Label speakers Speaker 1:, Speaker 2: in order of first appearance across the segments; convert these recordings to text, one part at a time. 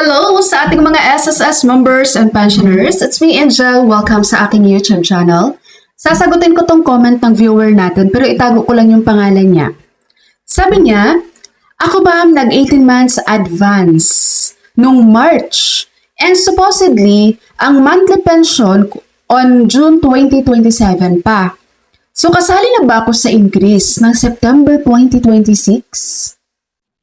Speaker 1: Hello sa ating mga SSS members and pensioners. It's me, Angel. Welcome sa aking YouTube channel. Sasagutin ko tong comment ng viewer natin pero itago ko lang yung pangalan niya. Sabi niya, ako ma'am nag-18 months advance nung March and supposedly ang monthly pension on June 2027 pa. So kasali na ba ako sa increase ng September 2026?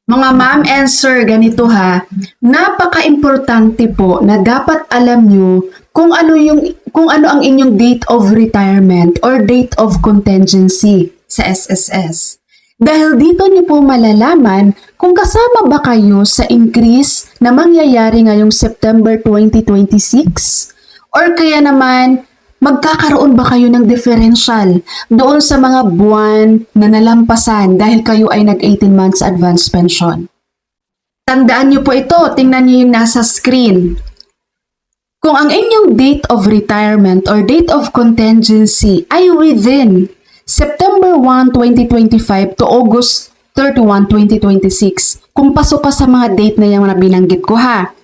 Speaker 1: Mga ma'am and sir, ganito ha, napaka-importante po na dapat alam nyo kung ano ang inyong date of retirement or date of contingency sa SSS. Dahil dito nyo po malalaman kung kasama ba kayo sa increase na mangyayari ngayong September 2026 or kaya naman magkakaroon ba kayo ng differential doon sa mga buwan na nalampasan dahil kayo ay nag-18 months advance pension? Tandaan niyo po ito, tingnan niyo yung nasa screen. Kung ang inyong date of retirement or date of contingency ay within September 1, 2025 to August 31, 2026, kung pasok pa sa mga date na yung binanggit ko ha,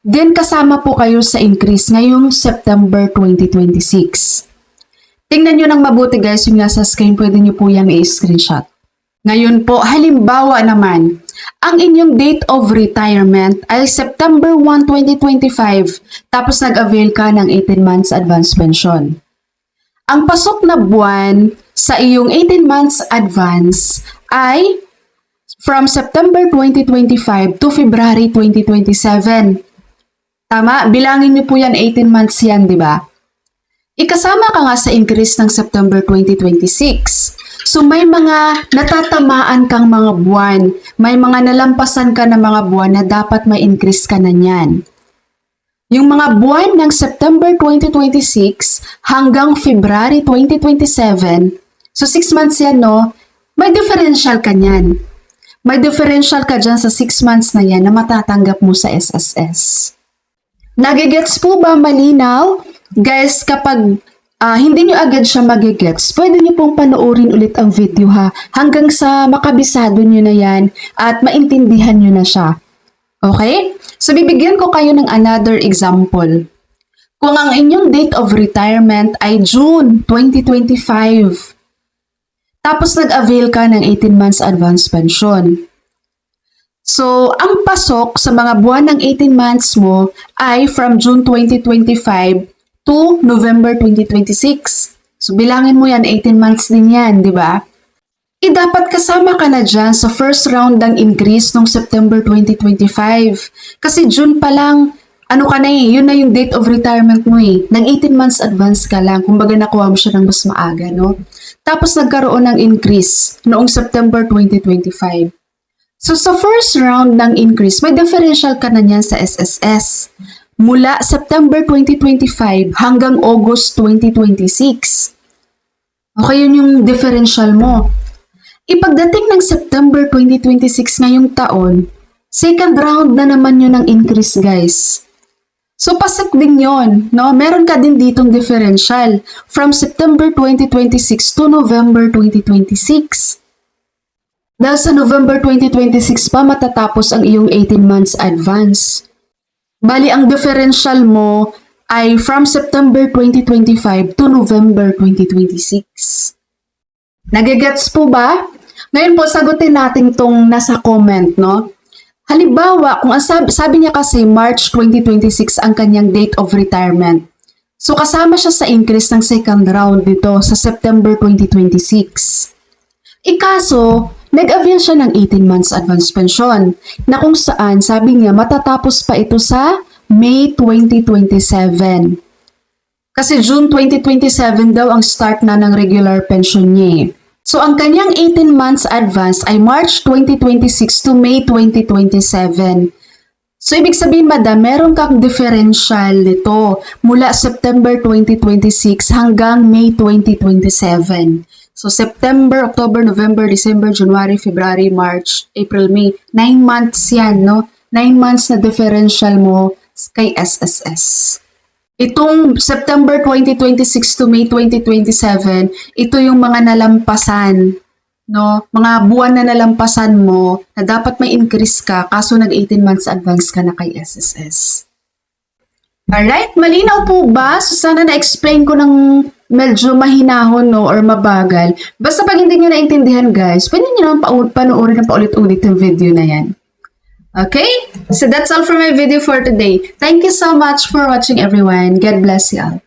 Speaker 1: then kasama po kayo sa increase ngayong September 2026. Tingnan nyo ng mabuti guys yung nasa screen, pwede nyo po yan i-screenshot. Ngayon po, halimbawa naman, ang inyong date of retirement ay September 1, 2025, tapos nag-avail ka ng 18 months advance pension. Ang pasok na buwan sa iyong 18 months advance ay from September 2025 to February 2027. Tama, bilangin niyo po yan, 18 months yan, di ba? Ikasama ka nga sa increase ng September 2026. So may mga natatamaan kang mga buwan, may mga nalampasan ka na mga buwan na dapat may increase ka na niyan. Yung mga buwan ng September 2026 hanggang February 2027, so 6 months yan, no? May differential ka niyan. May differential ka dyan sa 6 months na yan na matatanggap mo sa SSS. Nagigets po ba malinaw? Guys, kapag hindi nyo agad siya magigets, pwede nyo pong panoorin ulit ang video ha, hanggang sa makabisado nyo na yan at maintindihan nyo na siya. Okay? So, bibigyan ko kayo ng another example. Kung ang inyong date of retirement ay June 2025, tapos nag-avail ka ng 18 months advance pension. So, ang pasok sa mga buwan ng 18 months mo ay from June 2025 to November 2026. So, bilangin mo yan, 18 months din yan, di ba? Dapat kasama ka na dyan sa first round ng increase noong September 2025. Kasi June pa lang, ano ka na yun na yung date of retirement mo Nang 18 months advance ka lang, kumbaga nakuha mo siya ng mas maaga, no? Tapos nagkaroon ng increase noong September 2025. So, sa first round ng increase, may differential ka na niyan sa SSS. Mula September 2025 hanggang August 2026. Okay, yun yung differential mo. Ipagdating ng September 2026 ngayong taon, second round na naman yun ng increase, guys. So, pasok din yun, no? Meron ka din ditong differential from September 2026 to November 2026. Dahil sa November 2026 pa matatapos ang iyong 18 months advance. Bali, ang differential mo ay from September 2025 to November 2026. Nagigets po ba? Ngayon po, sagutin natin tong nasa comment, no? Halimbawa, kung sabi niya kasi March 2026 ang kanyang date of retirement. So, kasama siya sa increase ng second round dito sa September 2026. Ikaso, nag-avail siya ng 18 months advance pension na kung saan sabi niya matatapos pa ito sa May 2027. Kasi June 2027 daw ang start na ng regular pension niya. So ang kanyang 18 months advance ay March 2026 to May 2027. So ibig sabihin madam, meron kang differential nito mula September 2026 hanggang May 2027. So, September, October, November, December, January, February, March, April, May. 9 months yan, no? 9 months na differential mo kay SSS. Itong September 2026 to May 2027, ito yung mga nalampasan no, mga buwan na nalampasan mo na dapat may increase ka kaso nag 18 months advance ka na kay SSS. Alright, malinaw po ba? So sana na-explain ko ng medyo mahinahon, no, or mabagal. Basta pag hindi nyo naintindihan, guys, pwede nyo naman panoorin na paulit-ulit yung video na yan. Okay? So that's all for my video for today. Thank you so much for watching, everyone. God bless you all.